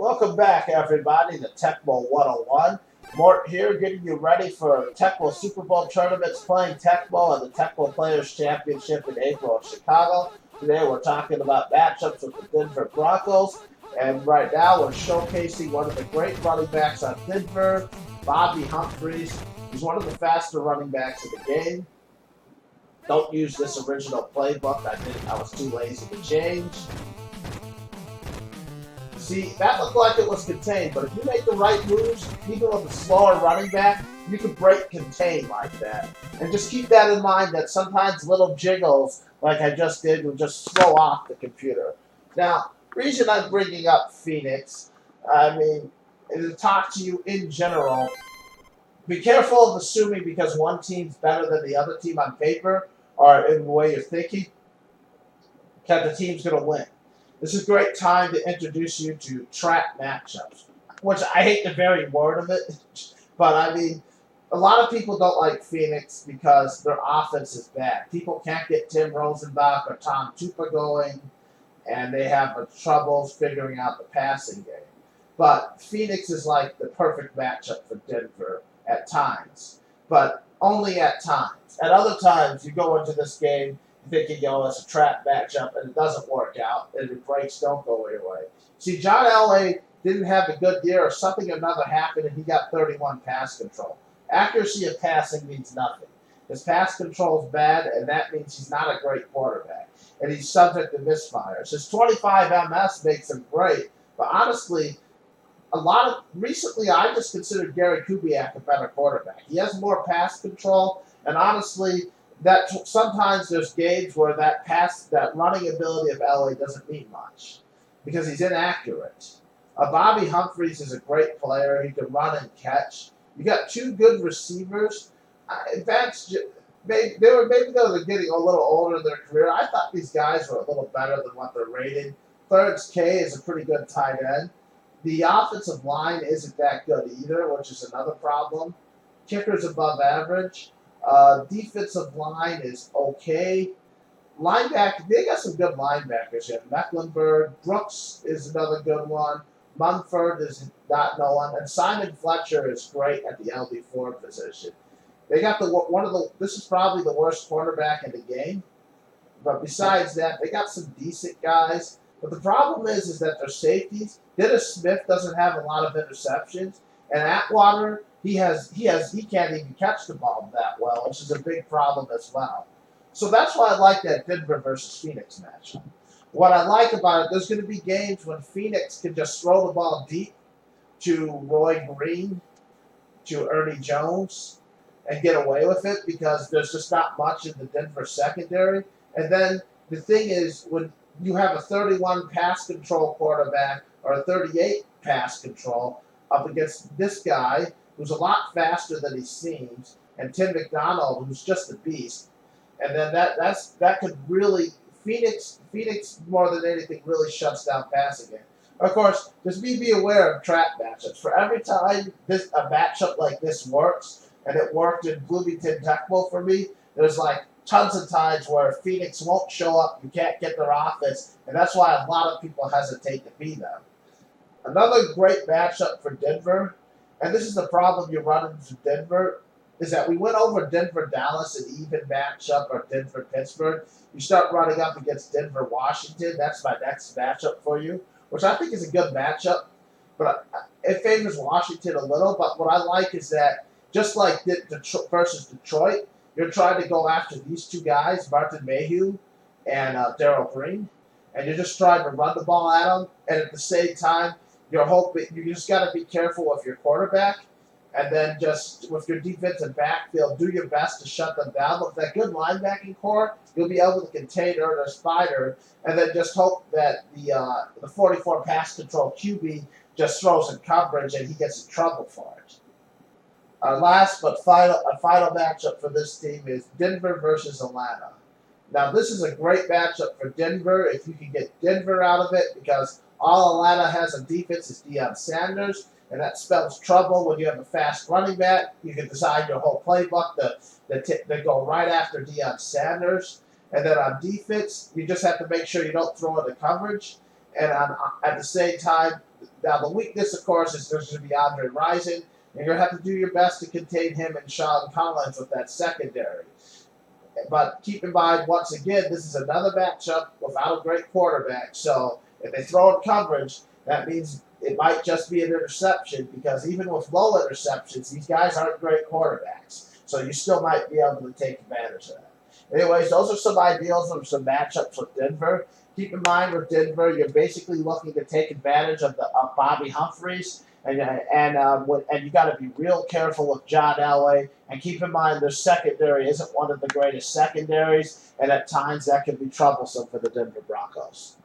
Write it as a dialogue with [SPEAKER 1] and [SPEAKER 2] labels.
[SPEAKER 1] Welcome back, everybody, to Tecmo 101. Mort here, getting you ready for Tecmo Super Bowl tournaments, playing Tecmo and the Tecmo Players Championship in April in Chicago. Today we're talking about matchups with the Denver Broncos, and right now we're showcasing one of the great running backs on Denver, Bobby Humphrey. He's one of the faster running backs in the game. Don't use this original playbook. I was too lazy to change. See, that looked like it was contained, but if you make the right moves, even with a slower running back, you can break contain like that. And just keep that in mind that sometimes little jiggles, like I just did, will just throw off the computer. Now, reason I'm bringing up Phoenix, is to talk to you in general. Be careful of assuming because one team's better than the other team on paper, or in the way you're thinking, that the team's going to win. This is a great time to introduce you to trap matchups, which I hate the very word of it, but a lot of people don't like Phoenix because their offense is bad. People can't get Tim Rosenbach or Tom Tupa going, and they have troubles figuring out the passing game. But Phoenix is like the perfect matchup for Denver at times, but only at times. At other times, you go into this game thinking, it's a trap matchup, and it doesn't work out, and the breaks don't go your way. See, John Elway didn't have a good year, or something or another happened, and he got 31 pass control. Accuracy of passing means nothing. His pass control is bad, and that means he's not a great quarterback, and he's subject to misfires. His 25 MS makes him great, but honestly, recently I just considered Gary Kubiak a better quarterback. He has more pass control, and honestly, that sometimes there's games where that running ability of LA doesn't mean much because he's inaccurate. Bobby Humphreys is a great player. He can run and catch. You got two good receivers. Maybe they're getting a little older in their career. I thought these guys were a little better than what they're rated. Thirds K is a pretty good tight end. The offensive line isn't that good either, which is another problem. Kicker's above average. Defensive line is okay. Linebacker, they got some good linebackers here. Mecklenburg, Brooks is another good one. Munford is not no one, and Simon Fletcher is great at the LD4 position. They got this is probably the worst quarterback in the game, but besides that, they got some decent guys. But the problem is that their safeties. Dennis Smith doesn't have a lot of interceptions, and Atwater. He can't even catch the ball that well, which is a big problem as well. So that's why I like that Denver versus Phoenix matchup. What I like about it, there's going to be games when Phoenix can just throw the ball deep to Roy Green, to Ernie Jones, and get away with it because there's just not much in the Denver secondary. And then the thing is, when you have a 31 pass control quarterback or a 38 pass control up against this guy, who's a lot faster than he seems, and Tim McDonald, who's just a beast. And then that could really Phoenix more than anything really shuts down passing game. Of course, just be aware of trap matchups. For every time a matchup like this works, and it worked in Bloomington Tecmo for me, there's like tons of times where Phoenix won't show up, you can't get their offense, and that's why a lot of people hesitate to beat them. Another great matchup for Denver. And this is the problem you're running into Denver, is that we went over Denver-Dallas, an even matchup, or Denver-Pittsburgh. You start running up against Denver-Washington. That's my next matchup for you, which I think is a good matchup. But it favors Washington a little. But what I like is that just like Detroit versus Detroit, you're trying to go after these two guys, Martin Mayhew and Darrell Green, and you're just trying to run the ball at them. And at the same time, you just got to be careful with your quarterback, and then just with your defensive backfield, do your best to shut them down. With that good linebacking core, you'll be able to contain Erner Spider, and then just hope that the 44 pass control QB just throws in coverage and he gets in trouble for it. Our last but final matchup for this team is Denver versus Atlanta. Now, this is a great matchup for Denver if you can get Denver out of it, because all Atlanta has on defense is Deion Sanders, and that spells trouble when you have a fast running back. You can design your whole playbook to go right after Deion Sanders. And then on defense, you just have to make sure you don't throw into coverage. And at the same time, Now, the weakness, of course, is there's going to be Andre Rison, and you're going to have to do your best to contain him and Sean Collins with that secondary. But keep in mind, once again, this is another matchup without a great quarterback. So if they throw in coverage, that means it might just be an interception because even with low interceptions, these guys aren't great quarterbacks. So you still might be able to take advantage of that. Anyways, those are some ideals of some matchups with Denver. Keep in mind with Denver, you're basically looking to take advantage of the Bobby Humphreys, and you got to be real careful with John Elway. And keep in mind, their secondary isn't one of the greatest secondaries, and at times that can be troublesome for the Denver Broncos.